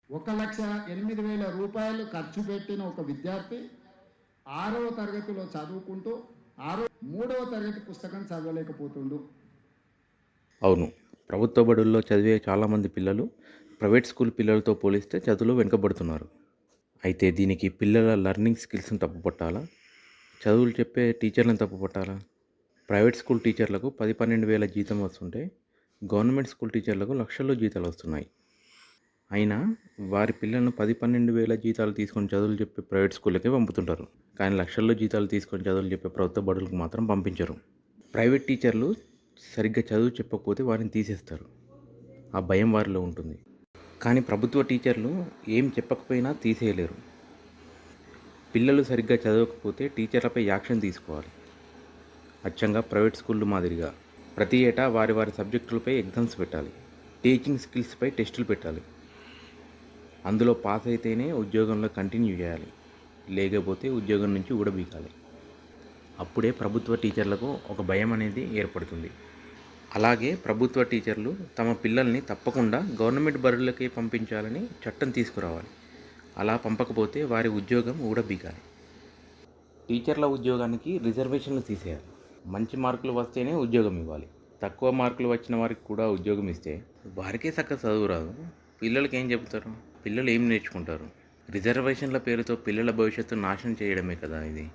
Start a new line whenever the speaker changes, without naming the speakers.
1,08,000 ఖర్చు పెట్టిన ఒక విద్యార్థి 6వ తరగతిలో చదువుకుంటూ 3వ తరగతి పుస్తకం చదవలేకపోతుండు.
అవును. ప్రభుత్వ బడుల్లో చదివే చాలామంది పిల్లలు ప్రైవేట్ స్కూల్ పిల్లలతో పోలిస్తే చదువులో వెనుకబడుతున్నారు. అయితే దీనికి పిల్లల లెర్నింగ్ స్కిల్స్‌ని తప్పుపట్టాలా? చదువులు చెప్పే టీచర్లను తప్పుపట్టాలా? ప్రైవేట్ స్కూల్ టీచర్లకు 10, 12 వేల జీతం వస్తుంటే, గవర్నమెంట్ స్కూల్ టీచర్లకు లక్షల్లో జీతాలు వస్తున్నాయి. అయినా వారి పిల్లలను 10, 12 వేల జీతాలు తీసుకొని చదువులు చెప్పే ప్రైవేట్ స్కూళ్ళకే పంపుతుంటారు. కానీ లక్షల్లో జీతాలు తీసుకొని చదువులు చెప్పే ప్రభుత్వ బడులకు మాత్రం పంపించరు. ప్రైవేట్ టీచర్లు సరిగ్గా చదువు చెప్పకపోతే వారిని తీసేస్తారు. ఆ భయం వారిలో ఉంటుంది. కానీ ప్రభుత్వ టీచర్లు ఏం చెప్పకపోయినా తీసేయలేరు. పిల్లలు సరిగ్గా చదవకపోతే టీచర్లపై యాక్షన్ తీసుకోవాలి. అచ్చంగా ప్రైవేట్ స్కూళ్ళు మాదిరిగా ప్రతి ఏటా వారి వారి సబ్జెక్టులపై ఎగ్జామ్స్ పెట్టాలి. టీచింగ్ స్కిల్స్పై టెస్టులు పెట్టాలి. అందులో పాస్ అయితేనే ఉద్యోగంలో కంటిన్యూ చేయాలి. లేకపోతే ఉద్యోగం నుంచి ఊడబీకాలి. అప్పుడే ప్రభుత్వ టీచర్లకు ఒక భయం అనేది ఏర్పడుతుంది. అలాగే ప్రభుత్వ టీచర్లు తమ పిల్లల్ని తప్పకుండా గవర్నమెంట్ బడులకే పంపించాలని చట్టం తీసుకురావాలి. అలా పంపకపోతే వారి ఉద్యోగం ఊడబీకాలి. టీచర్ల ఉద్యోగానికి రిజర్వేషన్లు తీసేయాలి. మంచి మార్కులు వస్తేనే ఉద్యోగం ఇవ్వాలి. తక్కువ మార్కులు వచ్చిన వారికి కూడా ఉద్యోగం ఇస్తే వారికే చక్కగా చదువు రాదు. పిల్లలకి ఏం చెబుతారు? పిల్లలు ఏం నేర్చుకుంటారు? రిజర్వేషన్ల పేరుతో పిల్లల భవిష్యత్తు నాశనం చేయడమే కదా ఇది.